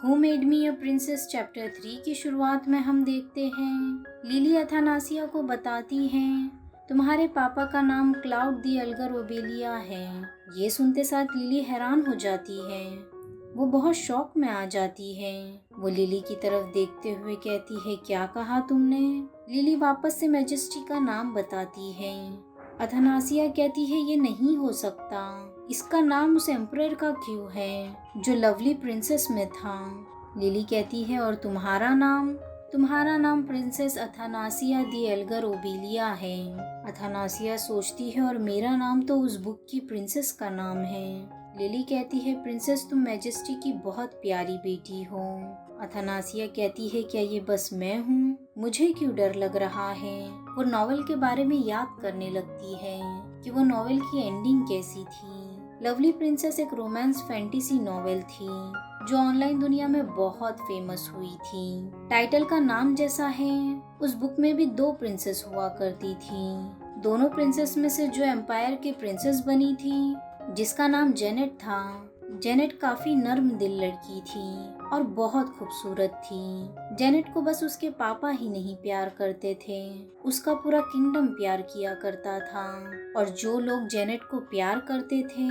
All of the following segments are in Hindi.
Who made me a princess chapter 3 की शुरुआत में हम देखते हैं लिली अथानासिया को बताती हैं तुम्हारे पापा का नाम क्लाउड दी अल्गर ओबेलिया है। ये सुनते साथ लिली हैरान हो जाती है। वो बहुत शौक में आ जाती है। वो लिली की तरफ देखते हुए कहती है, क्या कहा तुमने? लिली वापस से मैजेस्टी का नाम बताती है। अथानासिया कहती है, ये नहीं हो सकता। इसका नाम उस एम्परर का क्यों है जो लवली प्रिंसेस में था। लिली कहती है, और तुम्हारा नाम? तुम्हारा नाम प्रिंसेस अथानासिया दी एल्गर ओबेलिया है। अथानासिया सोचती है, और मेरा नाम तो उस बुक की प्रिंसेस का नाम है। लिली कहती है, प्रिंसेस तुम मैजेस्टी की बहुत प्यारी बेटी हो। अथानासिया कहती है, क्या ये बस मैं हूँ? मुझे क्यों डर लग रहा है? वो नॉवेल के बारे में याद करने लगती है कि वो नॉवेल की एंडिंग कैसी थी। लवली प्रिंसेस एक रोमांस फैंटेसी नॉवेल थी जो ऑनलाइन दुनिया में बहुत फेमस हुई थी। टाइटल का नाम जैसा है, उस बुक में भी 2 प्रिंसेस हुआ करती थी। दोनों प्रिंसेस में से जो एम्पायर की प्रिंसेस बनी थी, जिसका नाम जेनेट था, जेनेट काफी नर्म दिल लड़की थी और बहुत खूबसूरत थी। जेनेट को बस उसके पापा ही नहीं प्यार करते थे, उसका पूरा किंगडम प्यार किया करता था। और जो लोग जेनेट को प्यार करते थे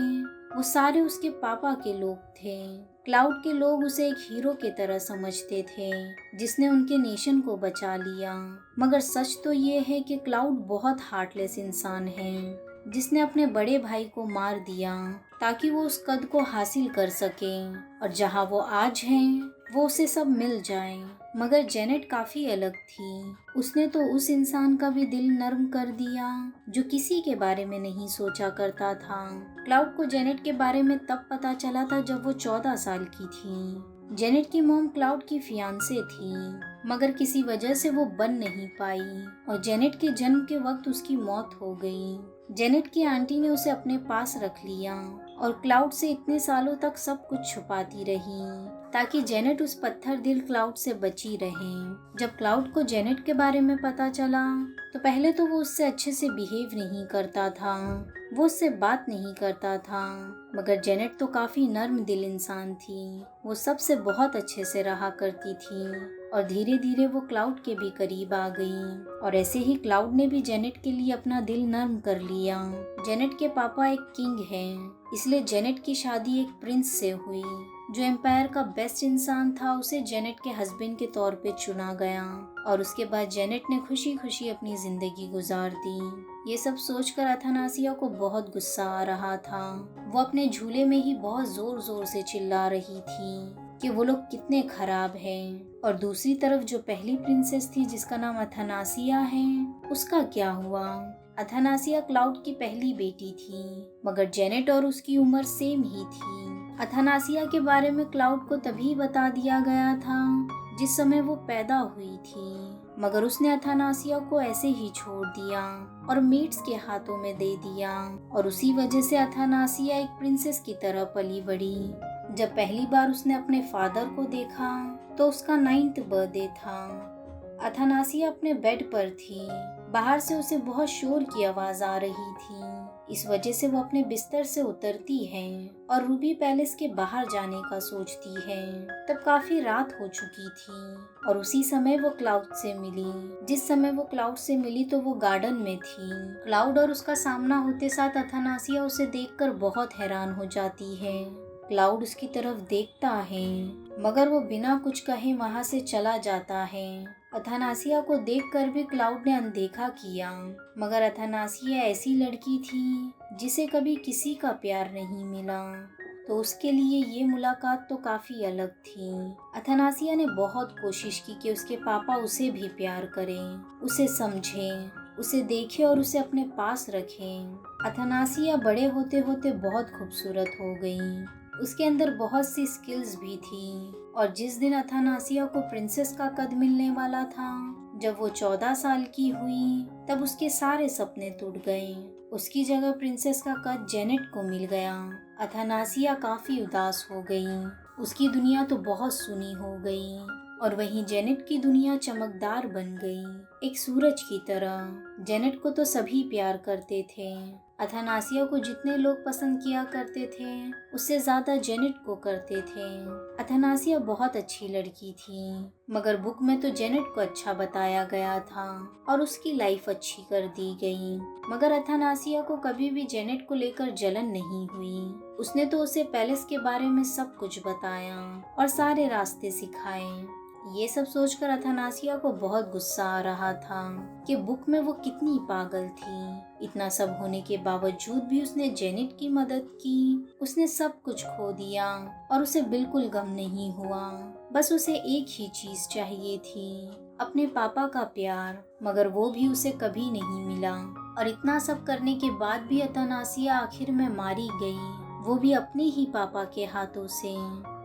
वो सारे उसके पापा के लोग थे। क्लाउड के लोग उसे एक हीरो की तरह समझते थे जिसने उनके नेशन को बचा लिया। मगर सच तो ये है कि क्लाउड बहुत हार्टलेस इंसान है जिसने अपने बड़े भाई को मार दिया ताकि वो उस कद को हासिल कर सके और जहाँ वो आज हैं वो उसे सब मिल जाए। मगर जेनेट काफी अलग थी। उसने तो उस इंसान का भी दिल नर्म कर दिया जो किसी के बारे में नहीं सोचा करता था। क्लाउड को जेनेट के बारे में तब पता चला था जब वो 14 साल की थी। जेनेट की मॉम क्लाउड की फियांसे थी, मगर किसी वजह से वो बन नहीं पाई और जेनेट के जन्म के वक्त उसकी मौत हो गई। जेनेट की आंटी ने उसे अपने पास रख लिया और क्लाउड से इतने सालों तक सब कुछ छुपाती रही ताकि जेनेट उस पत्थर दिल क्लाउड से बची रहे। जब क्लाउड को जेनेट के बारे में पता चला तो पहले तो वो उससे अच्छे से बिहेव नहीं करता था, वो उससे बात नहीं करता था। मगर जेनेट तो काफी नर्म दिल इंसान थी, वो सबसे बहुत अच्छे से रहा करती थी और धीरे धीरे वो क्लाउड के भी करीब आ गई। और ऐसे ही क्लाउड ने भी जेनेट के लिए अपना दिल नर्म कर लिया। जेनेट के पापा एक किंग हैं, इसलिए जेनेट की शादी एक प्रिंस से हुई। जो एम्पायर का बेस्ट इंसान था उसे जेनेट के हस्बैंड के तौर पे चुना गया और उसके बाद जेनेट ने खुशी खुशी अपनी जिंदगी गुजार दी। ये सब सोचकर अथानासिया को बहुत गुस्सा आ रहा था। वो अपने झूले में ही बहुत जोर जोर से चिल्ला रही थी कि वो लोग कितने खराब हैं। और दूसरी तरफ जो पहली प्रिंसेस थी जिसका नाम अथानासिया है, उसका क्या हुआ? अथानासिया क्लाउड की पहली बेटी थी, मगर जेनेट और उसकी उम्र सेम ही थी। अथानासिया के बारे में क्लाउड को तभी बता दिया गया था जिस समय वो पैदा हुई थी, मगर उसने अथानासिया को ऐसे ही छोड़ दिया और मेट्स के हाथों में दे दिया और उसी वजह से अथानासिया एक प्रिंसेस की तरह पली बड़ी। जब पहली बार उसने अपने फादर को देखा तो उसका 9th बर्थडे था। अथानासिया अपने बेड पर थी, बाहर से उसे बहुत शोर की आवाज आ रही थी। इस वजह से वो अपने बिस्तर से उतरती है और रूबी पैलेस के बाहर जाने का सोचती है। तब काफी रात हो चुकी थी और उसी समय वो क्लाउड से मिली। जिस समय वो क्लाउड से मिली तो वो गार्डन में थी। क्लाउड और उसका सामना होते साथ अथानासिया उसे देखकर बहुत हैरान हो जाती है। क्लाउड उसकी तरफ देखता है मगर वो बिना कुछ कहे वहां से चला जाता है। अथानासिया को देखकर भी क्लाउड ने अनदेखा किया, मगर अथानासिया ऐसी लड़की थी जिसे कभी किसी का प्यार नहीं मिला, तो उसके लिए ये मुलाकात तो काफी अलग थी। अथानासिया ने बहुत कोशिश की कि उसके पापा उसे भी प्यार करें, उसे समझें, उसे देखें और उसे अपने पास रखें। अथानासिया बड़े होते होते बहुत खूबसूरत हो गई। उसके अंदर बहुत सी स्किल्स भी थी और जिस दिन अथानासिया को प्रिंसेस का कद मिलने वाला था, जब वो 14 साल की हुई, तब उसके सारे सपने टूट गए। उसकी जगह प्रिंसेस का कद जेनेट को मिल गया। अथानासिया काफी उदास हो गई, उसकी दुनिया तो बहुत सुनी हो गई। और वहीं जेनेट की दुनिया चमकदार बन गई, एक सूरज की तरह। जेनेट को तो सभी प्यार करते थे। अथानासिया को जितने लोग पसंद किया करते थे उससे ज्यादा जेनेट को करते थे। अथानासिया बहुत अच्छी लड़की थी, मगर बुक में तो जेनेट को अच्छा बताया गया था और उसकी लाइफ अच्छी कर दी गई। मगर अथानासिया को कभी भी जेनेट को लेकर जलन नहीं हुई। उसने तो उसे पैलेस के बारे में सब कुछ बताया और सारे रास्ते सिखाए। ये सब सोचकर अथानासिया को बहुत गुस्सा आ रहा था कि बुक में वो कितनी पागल थी। इतना सब होने के बावजूद भी उसने जेनेट की मदद की। उसने सब कुछ खो दिया और उसे बिल्कुल गम नहीं हुआ। बस उसे एक ही चीज चाहिए थी, अपने पापा का प्यार, मगर वो भी उसे कभी नहीं मिला। और इतना सब करने के बाद भी अथानासिया आखिर में मारी गई, वो भी अपने ही पापा के हाथों से।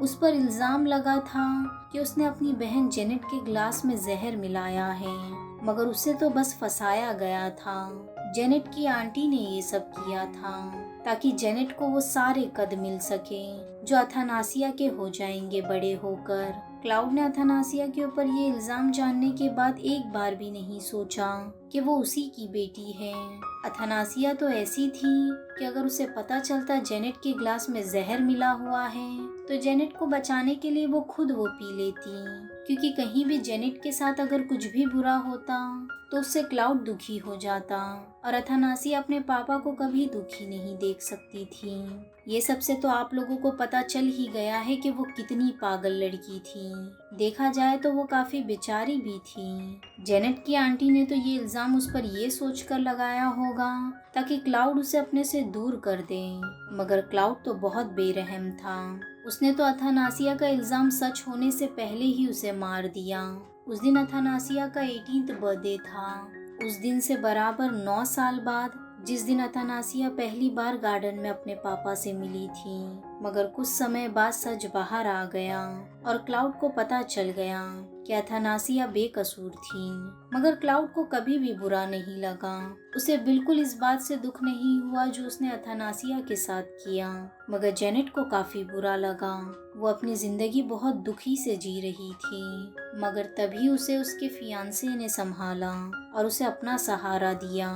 उस पर इल्जाम लगा था कि उसने अपनी बहन जेनेट के ग्लास में जहर मिलाया है, मगर उसे तो बस फंसाया गया था। जेनेट की आंटी ने ये सब किया था ताकि जेनेट को वो सारे कद मिल सके जो अथानासिया के हो जाएंगे बड़े होकर। क्लाउड ने अथानासिया के ऊपर ये इल्जाम जानने के बाद एक बार भी नहीं सोचा कि वो उसी की बेटी है। अथानासिया तो ऐसी थी कि अगर उसे पता चलता जेनेट के ग्लास में जहर मिला हुआ है तो जेनेट को बचाने के लिए वो खुद वो पी लेती, क्योंकि कहीं भी जेनेट के साथ अगर कुछ भी बुरा होता तो उससे क्लाउड दुखी हो जाता और अथानासिया अपने पापा को कभी दुखी नहीं देख सकती थी। ये सब से तो आप लोगों को पता चल ही गया है कि वो कितनी पागल लड़की थी। देखा जाए तो वो काफी बेचारी भी थी। जेनेट की आंटी ने तो ये इल्जाम उस पर ये सोचकर लगाया होगा ताकि क्लाउड उसे अपने से दूर कर दे, मगर क्लाउड तो बहुत बेरहम था। उसने तो अथानासिया का इल्जाम सच होने से पहले ही उसे मार दिया। उस दिन अथानासिया का 18th बर्थडे था। उस दिन से बराबर 9 साल बाद, जिस दिन अथानासिया पहली बार गार्डन में अपने पापा से मिली थी, मगर कुछ समय बाद सच बाहर आ गया और क्लाउड को पता चल गया कि अथानासिया बेकसूर थी। मगर क्लाउड को कभी भी बुरा नहीं लगा। उसे बिल्कुल इस बात से दुख नहीं हुआ जो उसने अथानासिया के साथ किया, मगर जेनेट को काफी बुरा लगा। वो अपनी जिंदगी बहुत दुखी से जी रही थी, मगर तभी उसे उसके फियांसे ने संभाला और उसे अपना सहारा दिया।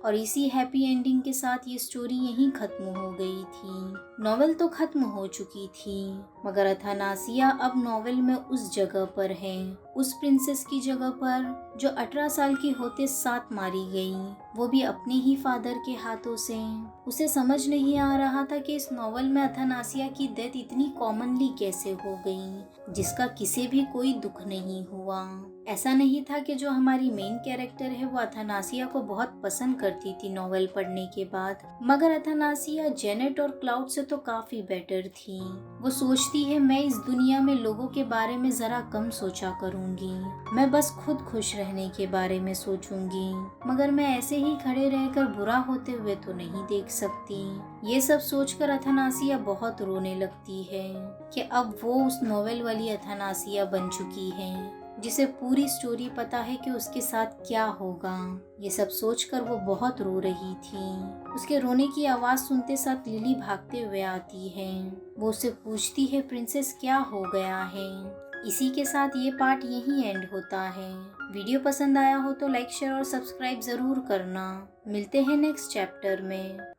और इसी हैप्पी एंडिंग के साथ ये स्टोरी यहीं खत्म हो गई थी। नॉवेल तो खत्म हो चुकी थी, मगर अथानासिया अब नॉवेल में उस जगह पर है, उस प्रिंसेस की जगह पर जो 18 साल की होते साथ मारी गई, वो भी अपने ही फादर के हाथों से। उसे समझ नहीं आ रहा था कि इस नॉवेल में अथानासिया की डेथ इतनी कॉमनली कैसे हो गई, जिसका किसी भी कोई दुख नहीं हुआ। ऐसा नहीं था कि जो हमारी मेन कैरेक्टर है वो अथानासिया को बहुत पसंद करती थी नॉवेल पढ़ने के बाद, मगर अथानासिया जेनेट और क्लाउड से तो काफी बेटर थी। वो सोचती है मैं इस दुनिया में लोगों के बारे में जरा कम सोचा करूंगी, मैं बस खुद खुश रहने के बारे में सोचूंगी, मगर मैं ऐसे ही खड़े रहकर बुरा होते हुए तो नहीं देख सकती। ये सब सोचकर अथानासिया बहुत रोने लगती है कि अब वो उस नॉवेल वाली अथानासिया बन चुकी है जिसे पूरी स्टोरी पता है कि उसके साथ क्या होगा। ये सब सोचकर वो बहुत रो रही थी। उसके रोने की आवाज सुनते साथ लिली भागते हुए आती है। वो उससे पूछती है प्रिंसेस क्या हो गया है। इसी के साथ ये पार्ट यहीं एंड होता है। वीडियो पसंद आया हो तो लाइक शेयर और सब्सक्राइब जरूर करना। मिलते हैं नेक्स्ट चैप्टर में।